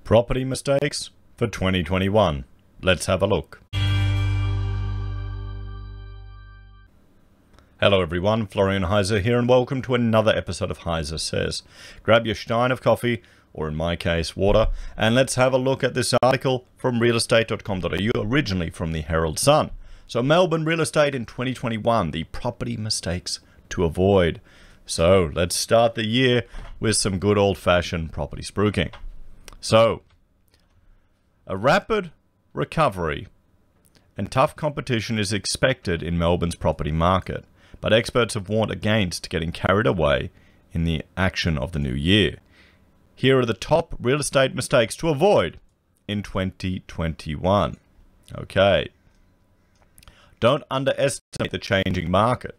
Property mistakes for 2021. Let's have a look. Hello everyone, Florian.heise here and welcome to another episode of HeiseSays. Grab your stein of coffee, or in my case water, and let's have a look at this article from realestate.com.au, originally from the Herald Sun. So Melbourne real estate in 2021, the property mistakes to avoid. So let's start the year with some good old-fashioned property spruiking. So, a rapid recovery and tough competition is expected in Melbourne's property market, but experts have warned against getting carried away in the action of the new year. Here are the top real estate mistakes to avoid in 2021. Okay. Don't underestimate the changing market.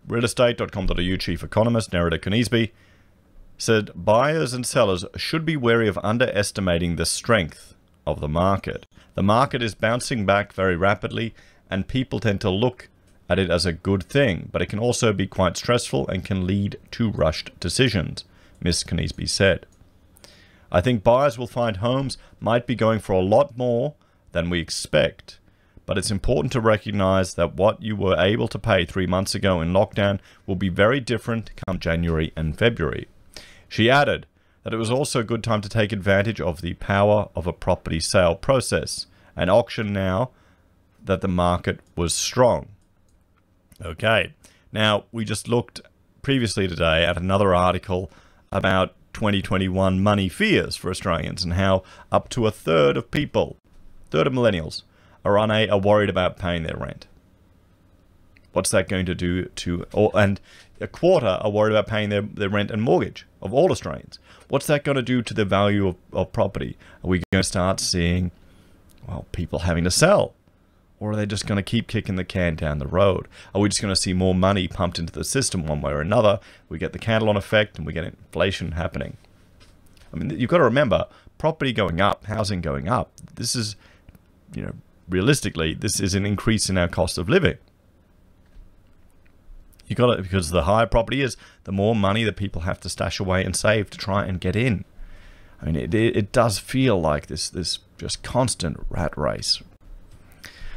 Realestate.com.au chief economist Nerida Conisbee said buyers and sellers should be wary of underestimating the strength of the market. The market is bouncing back very rapidly and people tend to look at it as a good thing, but it can also be quite stressful and can lead to rushed decisions, Ms. Conisbee said. I think buyers will find homes might be going for a lot more than we expect, but it's important to recognize that what you were able to pay 3 months ago in lockdown will be very different come January and February. She added that it was also a good time to take advantage of the power of a property sale process, an auction now that the market was strong. Okay, now we just looked previously today at another article about 2021 money fears for Australians and how up to a third of millennials are worried about paying their rent. What's that going to do to, and a quarter are worried about paying their rent and mortgage of all Australians. What's that going to do to the value of property? Are we going to start seeing, well, people having to sell? Or are they just going to keep kicking the can down the road? Are we just going to see more money pumped into the system one way or another? We get the candle-on effect and we get inflation happening. I mean, you've got to remember, property going up, housing going up, this is, realistically, this is an increase in our cost of living. You got it, because the higher property is, the more money that people have to stash away and save to try and get in. I mean, it does feel like this just constant rat race.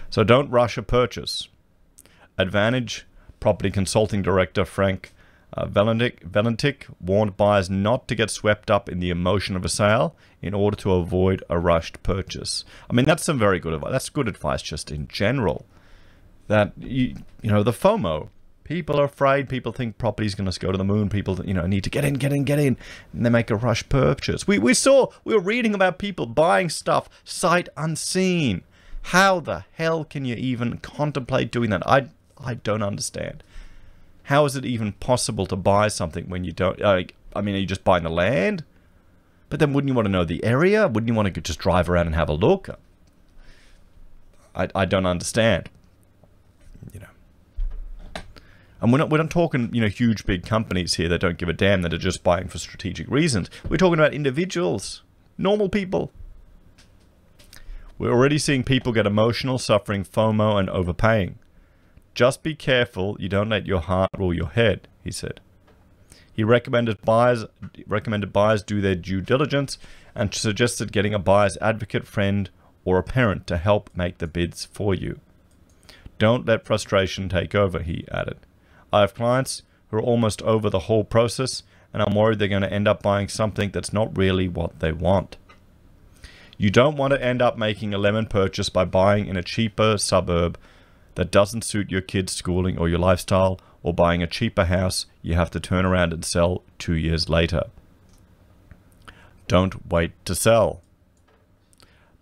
So don't rush a purchase. Advantage Property Consulting Director Frank Valentik warned buyers not to get swept up in the emotion of a sale in order to avoid a rushed purchase. I mean, that's some very good advice. That's good advice just in general. That, the FOMO. People are afraid. People think property's going to go to the moon. People, need to get in. And they make a rush purchase. We were reading about people buying stuff sight unseen. How the hell can you even contemplate doing that? I don't understand. How is it even possible to buy something when you don't... are you just buying the land? But then wouldn't you want to know the area? Wouldn't you want to just drive around and have a look? I don't understand. And we're not talking, huge big companies here that don't give a damn, that are just buying for strategic reasons. We're talking about individuals, normal people. We're already seeing people get emotional, suffering FOMO and overpaying. Just be careful you don't let your heart rule your head, he said. He recommended buyers do their due diligence and suggested getting a buyer's advocate, friend, or a parent to help make the bids for you. Don't let frustration take over, he added. I have clients who are almost over the whole process, and I'm worried they're going to end up buying something that's not really what they want. You don't want to end up making a lemon purchase by buying in a cheaper suburb that doesn't suit your kids' schooling or your lifestyle, or buying a cheaper house you have to turn around and sell 2 years later. Don't wait to sell.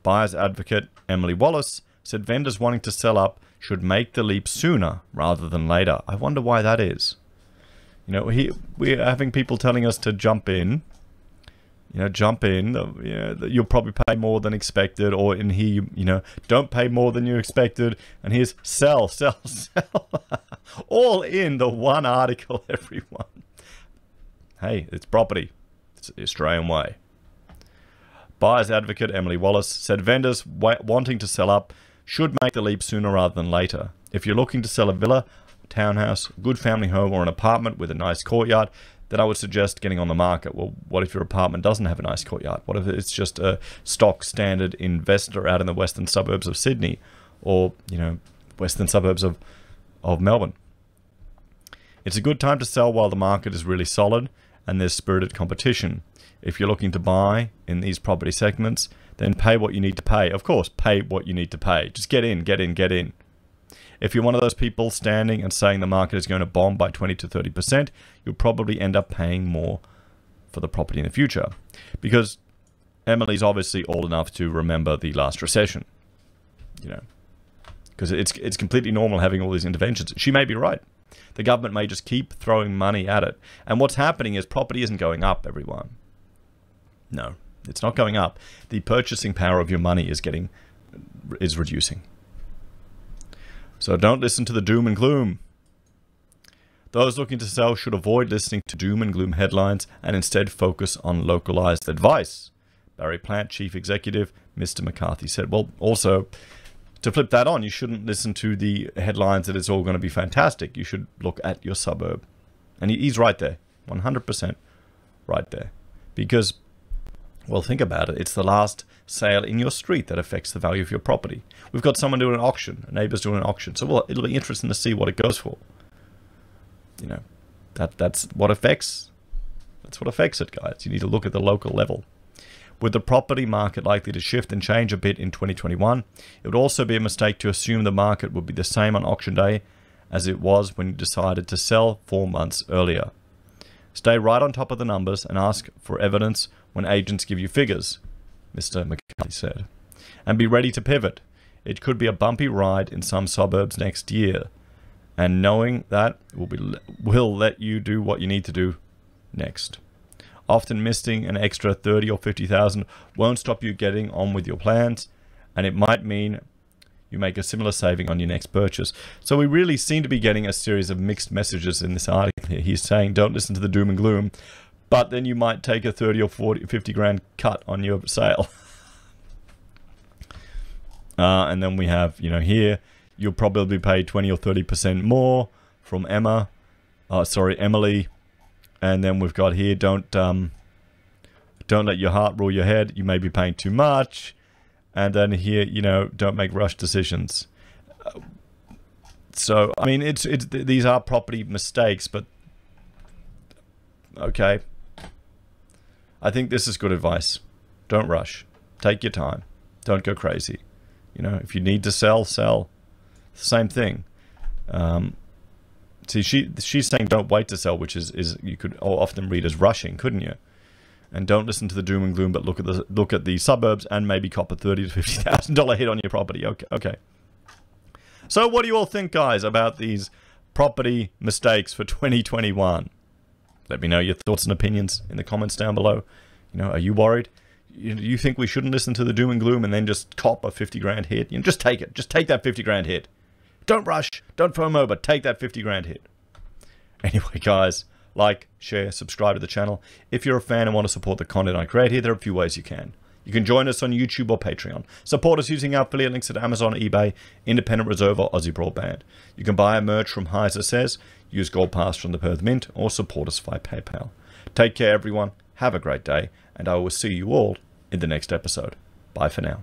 Buyer's advocate Emily Wallace said vendors wanting to sell up should make the leap sooner rather than later. I wonder why that is. We're having people telling us to jump in. Jump in. You'll probably pay more than expected, or in here, don't pay more than you expected. And here's sell. All in the one article, everyone. Hey, it's property. It's the Australian way. Buyer's advocate Emily Wallace said vendors wanting to sell up should make the leap sooner rather than later. If you're looking to sell a villa, townhouse, good family home, or an apartment with a nice courtyard, then I would suggest getting on the market. Well, what if your apartment doesn't have a nice courtyard? What if it's just a stock standard investor out in the western suburbs of Sydney, or, you know, western suburbs of Melbourne? It's a good time to sell while the market is really solid and there's spirited competition. If you're looking to buy in these property segments, then pay what you need to pay. Of course, pay what you need to pay. Just get in, get in, get in. If you're one of those people standing and saying the market is going to bomb by 20 to 30%, you'll probably end up paying more for the property in the future. Because Emily's obviously old enough to remember the last recession. You know, because it's completely normal having all these interventions. She may be right. The government may just keep throwing money at it. And what's happening is property isn't going up, everyone. No, it's not going up. The purchasing power of your money is reducing. So don't listen to the doom and gloom. Those looking to sell should avoid listening to doom and gloom headlines and instead focus on localized advice. Barry Plant, Chief Executive, Mr. McCarthy said. Well, also, to flip that on, you shouldn't listen to the headlines that it's all going to be fantastic. You should look at your suburb. And he's right there, 100% right there. Because, well, think about it. It's the last sale in your street that affects the value of your property. We've got someone doing an auction. A neighbor's doing an auction. So, well, it'll be interesting to see what it goes for. You know, that's what affects. That's what affects it, guys. You need to look at the local level. With the property market likely to shift and change a bit in 2021, it would also be a mistake to assume the market would be the same on auction day as it was when you decided to sell 4 months earlier. Stay right on top of the numbers and ask for evidence when agents give you figures, Mr. McCarthy said. And be ready to pivot. It could be a bumpy ride in some suburbs next year. And knowing that will let you do what you need to do next. Often missing an extra 30 or 50,000 won't stop you getting on with your plans, and it might mean you make a similar saving on your next purchase. So we really seem to be getting a series of mixed messages in this article here. He's saying don't listen to the doom and gloom, but then you might take a 30 or 40, 50 grand cut on your sale. And then we have, you know, here you'll probably pay 20 or 30% more from Emily. And then we've got here, don't let your heart rule your head. You may be paying too much. And then here, you know, don't make rush decisions. So, I mean, these are property mistakes, but okay. I think this is good advice. Don't rush. Take your time. Don't go crazy. You know, if you need to sell, sell. Same thing. See, she's saying don't wait to sell, which is you could often read as rushing, couldn't you? And don't listen to the doom and gloom, but look at the suburbs and maybe cop a $30,000 to $50,000 hit on your property. Okay. So what do you all think, guys, about these property mistakes for 2021? Let me know your thoughts and opinions in the comments down below. You know, are you worried? You think we shouldn't listen to the doom and gloom and then just cop a 50 grand hit? You know, just take it. Just take that 50 grand hit. Don't rush, don't FOMO, but take that 50 grand hit. Anyway, guys, like, share, subscribe to the channel. If you're a fan and want to support the content I create here, there are a few ways you can. You can join us on YouTube or Patreon. Support us using our affiliate links at Amazon, eBay, Independent Reserve, or AussieBroadband. You can buy our merch from HeiseSays, use Gold Pass from the Perth Mint, or support us via PayPal. Take care, everyone. Have a great day, and I will see you all in the next episode. Bye for now.